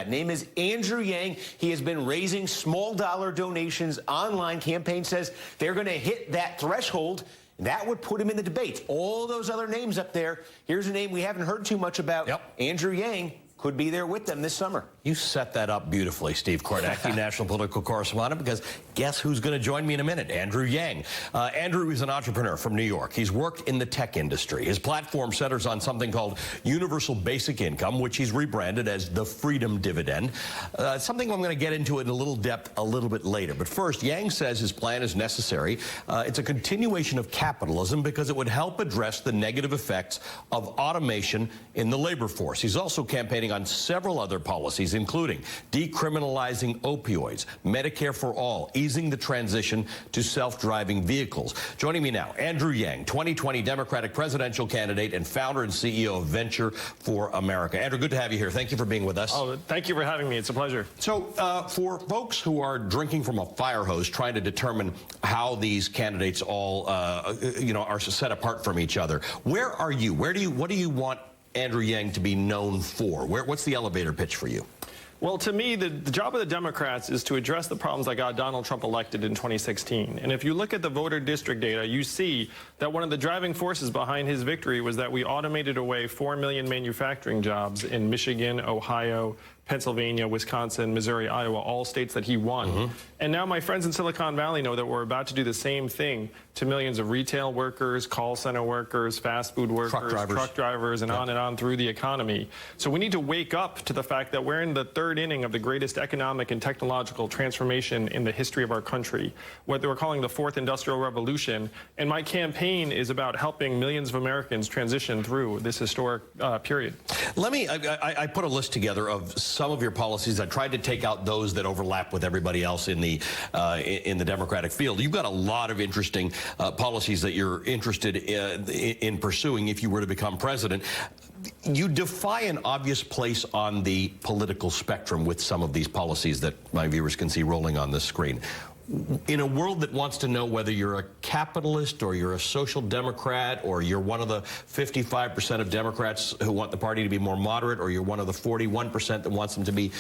Name is Andrew Yang. He has been raising small dollar donations online. Campaign says they're going to hit that threshold. That would put him in the debate. All those other names up there. Here's a name we haven't heard too much about. Yep. Andrew Yang could be there with them this summer. You set that up beautifully, Steve Kornacki, national political correspondent, because guess who's going to join me in a minute? Andrew Yang. Andrew is an entrepreneur from New York. He's worked in the tech industry. His platform centers on something called Universal Basic Income, which he's rebranded as the Freedom Dividend. Something I'm going to get into in a little depth a little bit later. But first, Yang says his plan is necessary. It's a continuation of capitalism because it would help address the negative effects of automation in the labor force. He's also campaigning on several other policies, including decriminalizing opioids, Medicare for all, easing the transition to self-driving vehicles. Joining me now, Andrew Yang, 2020 Democratic presidential candidate and founder and CEO of Venture for America. Andrew, good to have you here. Thank you for being with us. Oh, thank you for having me. It's a pleasure. So for folks who are drinking from a fire hose, trying to determine how these candidates all, are set apart from each other, where are you? What do you want Andrew Yang to be known for? What's the elevator pitch for you? Well, to me, the job of the Democrats is to address the problems that got Donald Trump elected in 2016. And if you look at the voter district data, you see that one of the driving forces behind his victory was that we automated away 4 million manufacturing jobs in Michigan, Ohio, Pennsylvania, Wisconsin, Missouri, Iowa, all states that he won. And now my friends in Silicon Valley know that we're about to do the same thing to millions of retail workers, call center workers, fast food workers, truck drivers, and on through the economy. So we need to wake up to the fact that we're in the third inning of the greatest economic and technological transformation in the history of our country, what they were calling the fourth industrial revolution. And my campaign is about helping millions of Americans transition through this historic period. I put a list together of some of your policies. I tried to take out those that overlap with everybody else in the Democratic field. You've got a lot of interesting policies that you're interested in pursuing if you were to become president. You defy an obvious place on the political spectrum with some of these policies that my viewers can see rolling on this screen. In a world that wants to know whether you're a capitalist or you're a social democrat or you're one of the 55% of Democrats who want the party to be more moderate or you're one of the 41% that wants them to be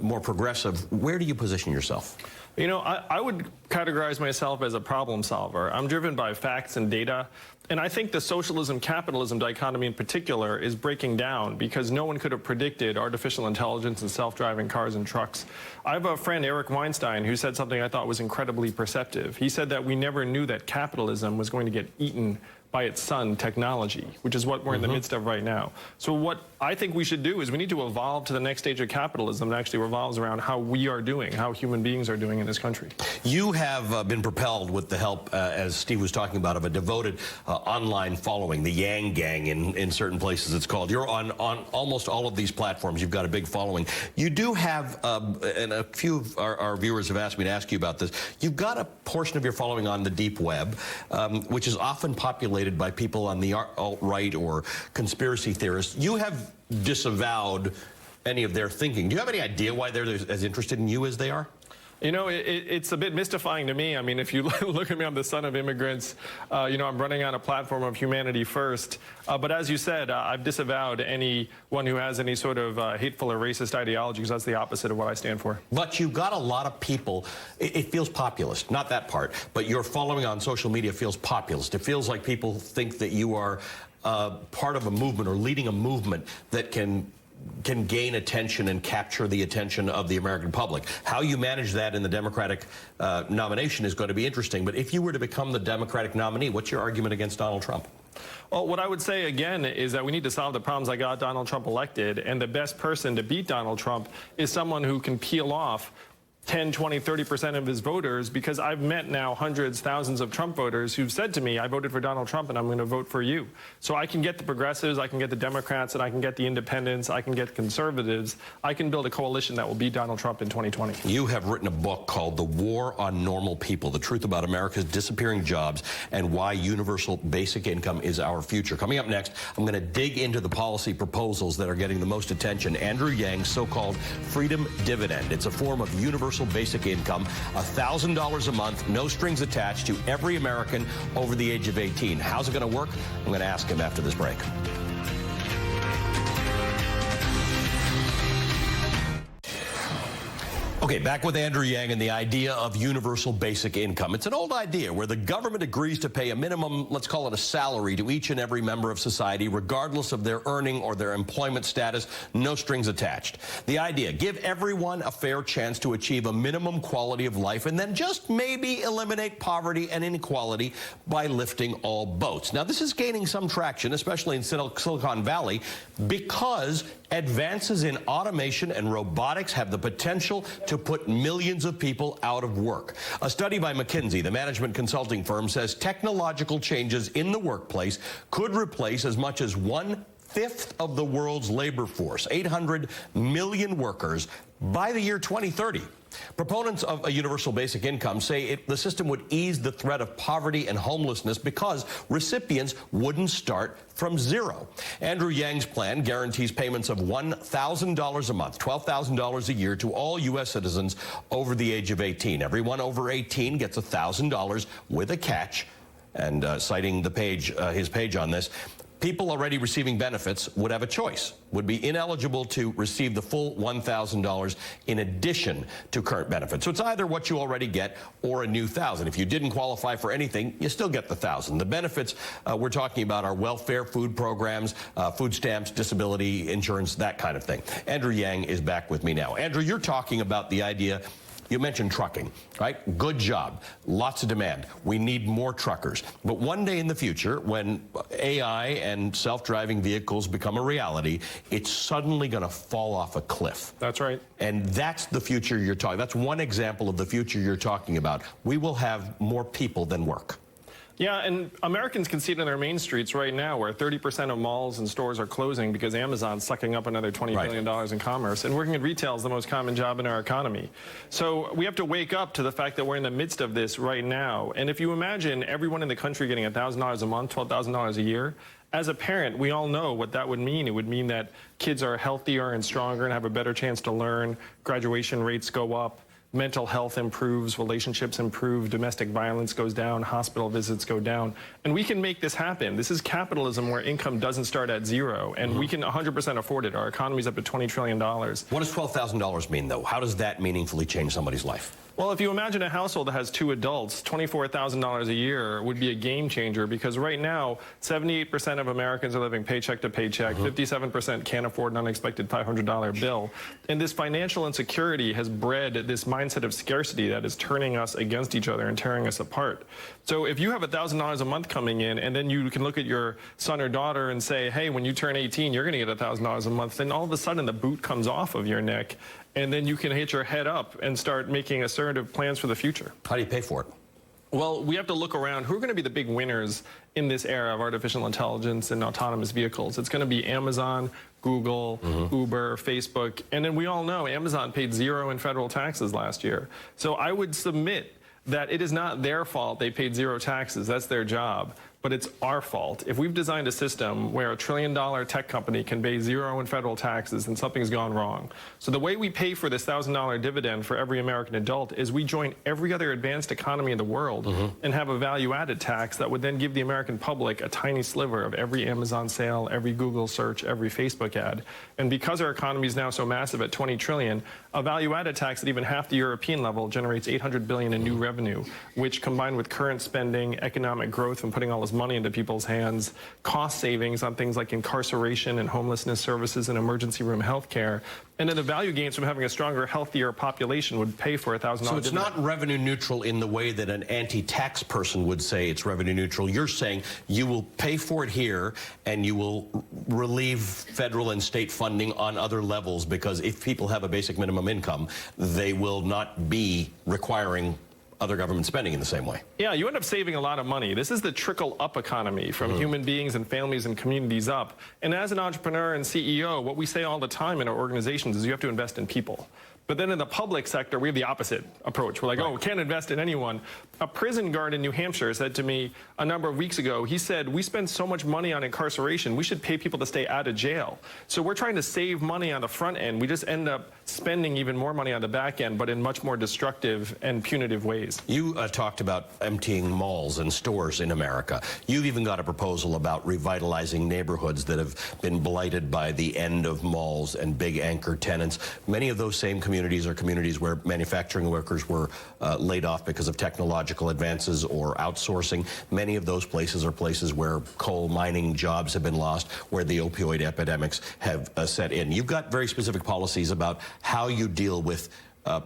more progressive, where do you position yourself? You know, I would categorize myself as a problem solver. I'm driven by facts and data. And I think the socialism-capitalism dichotomy in particular is breaking down because no one could have predicted artificial intelligence and self-driving cars and trucks. I have a friend, Eric Weinstein, who said something I thought was incredibly perceptive. He said that we never knew that capitalism was going to get eaten by its son, technology, which is what we're in the midst of right now. So what I think we should do is we need to evolve to the next stage of capitalism that actually revolves around how we are doing, how human beings are doing in this country. You have been propelled with the help, as Steve was talking about, of a devoted online following, the Yang Gang in certain places it's called. You're on almost all of these platforms. You've got a big following. You do have, and a few of our viewers have asked me to ask you about this, you've got a portion of your following on the deep web, which is often populated by people on the alt-right or conspiracy theorists. You have disavowed any of their thinking. Do you have any idea why they're as interested in you as they are? You know, it's a bit mystifying to me. I mean, if you look at me, I'm the son of immigrants. I'm running on a platform of humanity first. But as you said, I've disavowed anyone who has any sort of hateful or racist ideology, because that's the opposite of what I stand for. But you've got a lot of people. It feels populist, not that part. But your following on social media feels populist. It feels like people think that you are part of a movement or leading a movement that can gain attention and capture the attention of the American public. How you manage that in the Democratic nomination is going to be interesting. But if you were to become the Democratic nominee, what's your argument against Donald Trump? Well, what I would say, again, is that we need to solve the problems that got Donald Trump elected. And the best person to beat Donald Trump is someone who can peel off 10, 20, 30% of his voters, because I've met now hundreds, thousands of Trump voters who've said to me, I voted for Donald Trump and I'm going to vote for you. So I can get the progressives, I can get the Democrats, and I can get the independents, I can get conservatives. I can build a coalition that will beat Donald Trump in 2020. You have written a book called The War on Normal People, The Truth About America's Disappearing Jobs and Why Universal Basic Income is Our Future. Coming up next, I'm going to dig into the policy proposals that are getting the most attention. Andrew Yang's so-called Freedom Dividend. It's a form of universal basic income, $1,000 a month, no strings attached to every American over the age of 18. How's it going to work? I'm going to ask him after this break. Okay, back with Andrew Yang and the idea of universal basic income. It's an old idea where the government agrees to pay a minimum, let's call it a salary, to each and every member of society, regardless of their earning or their employment status, no strings attached. The idea, give everyone a fair chance to achieve a minimum quality of life and then just maybe eliminate poverty and inequality by lifting all boats. Now, this is gaining some traction, especially in Silicon Valley, because advances in automation and robotics have the potential to put millions of people out of work. A study by McKinsey, the management consulting firm, says technological changes in the workplace could replace as much as 1/5 of the world's labor force, 800 million workers, by the year 2030. Proponents of a universal basic income say the system would ease the threat of poverty and homelessness because recipients wouldn't start from zero. Andrew Yang's plan guarantees payments of $1,000 a month, $12,000 a year to all U.S. citizens over the age of 18. Everyone over 18 gets $1,000 with a catch. And citing the his page on this, people already receiving benefits would have a choice, would be ineligible to receive the full $1,000 in addition to current benefits. So it's either what you already get or a new $1,000. If you didn't qualify for anything, you still get the $1,000. The benefits we're talking about are welfare, food programs, food stamps, disability insurance, that kind of thing. Andrew Yang is back with me now. Andrew, you're talking about the idea. You mentioned trucking, right? Good job. Lots of demand. We need more truckers. But one day in the future, when AI and self-driving vehicles become a reality, it's suddenly going to fall off a cliff. That's right. And that's the future you're talking. That's one example of the future you're talking about. We will have more people than work. Yeah, and Americans can see it in their main streets right now, where 30% of malls and stores are closing because Amazon's sucking up another $20 billion in commerce. And working at retail is the most common job in our economy. So we have to wake up to the fact that we're in the midst of this right now. And if you imagine everyone in the country getting $1,000 a month, $12,000 a year, as a parent, we all know what that would mean. It would mean that kids are healthier and stronger and have a better chance to learn, graduation rates go up, mental health improves, relationships improve, domestic violence goes down, hospital visits go down. And we can make this happen. This is capitalism where income doesn't start at zero, and we can 100% afford it. Our economy's up to $20 trillion. What does $12,000 mean, though? How does that meaningfully change somebody's life? Well, if you imagine a household that has 2 adults, $24,000 a year would be a game changer, because right now, 78% of Americans are living paycheck to paycheck. 57% can't afford an unexpected $500 bill. And this financial insecurity has bred this mindset of scarcity that is turning us against each other and tearing us apart. So if you have $1,000 a month coming in, and then you can look at your son or daughter and say, hey, when you turn 18, you're going to get $1,000 a month, then all of a sudden the boot comes off of your neck. And then you can hit your head up and start making assertive plans for the future. How do you pay for it? Well, we have to look around. Who are going to be the big winners in this era of artificial intelligence and autonomous vehicles? It's going to be Amazon, Google, Uber, Facebook. And then we all know Amazon paid 0 in federal taxes last year. So I would submit that it is not their fault they paid 0 taxes. That's their job. But it's our fault. If we've designed a system where a $1 trillion tech company can pay 0 in federal taxes, then something's gone wrong. So the way we pay for this $1,000 dividend for every American adult is we join every other advanced economy in the world and have a value-added tax that would then give the American public a tiny sliver of every Amazon sale, every Google search, every Facebook ad. And because our economy is now so massive at $20 trillion, a value-added tax at even half the European level generates $800 billion in new revenue, which, combined with current spending, economic growth, and putting all this money into people's hands, cost savings on things like incarceration and homelessness services and emergency room health care, and then the value gains from having a stronger, healthier population would pay for $1,000. So it's not revenue neutral in the way that an anti-tax person would say it's revenue neutral. You're saying you will pay for it here and you will relieve federal and state funding on other levels, because if people have a basic minimum income, they will not be requiring other government spending in the same way. Yeah, you end up saving a lot of money. This is the trickle-up economy, from human beings and families and communities up. And as an entrepreneur and CEO, what we say all the time in our organizations is you have to invest in people. But then in the public sector, we have the opposite approach. We're like, oh, we can't invest in anyone. A prison guard in New Hampshire said to me a number of weeks ago, he said, we spend so much money on incarceration, we should pay people to stay out of jail. So we're trying to save money on the front end. We just end up spending even more money on the back end, but in much more destructive and punitive ways. You talked about emptying malls and stores in America. You've even got a proposal about revitalizing neighborhoods that have been blighted by the end of malls and big anchor tenants. Many of those same communities communities are communities where manufacturing workers were laid off because of technological advances or outsourcing. Many of those places are places where coal mining jobs have been lost, where the opioid epidemics have set in. You've got very specific policies about how you deal with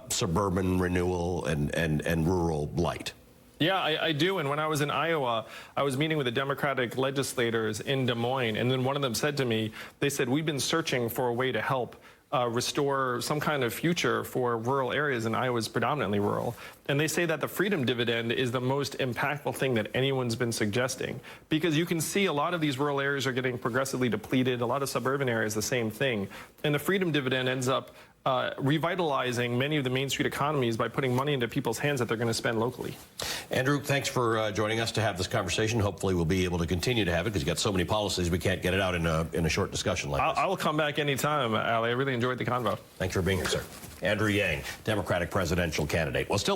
suburban renewal and rural blight. Yeah, I do. And when I was in Iowa, I was meeting with the Democratic legislators in Des Moines. And then one of them said to me, they said, we've been searching for a way to help restore some kind of future for rural areas, and Iowa is predominantly rural. And they say that the freedom dividend is the most impactful thing that anyone's been suggesting, because you can see a lot of these rural areas are getting progressively depleted. A lot of suburban areas, the same thing. And the freedom dividend ends up revitalizing many of the Main Street economies by putting money into people's hands that they're going to spend locally. Andrew, thanks for joining us to have this conversation. Hopefully we'll be able to continue to have it because you've got so many policies we can't get it out in a short discussion like this. I will come back anytime, Ali. I really enjoyed the convo. Thanks for being here, sir. Andrew Yang, Democratic presidential candidate. Well, still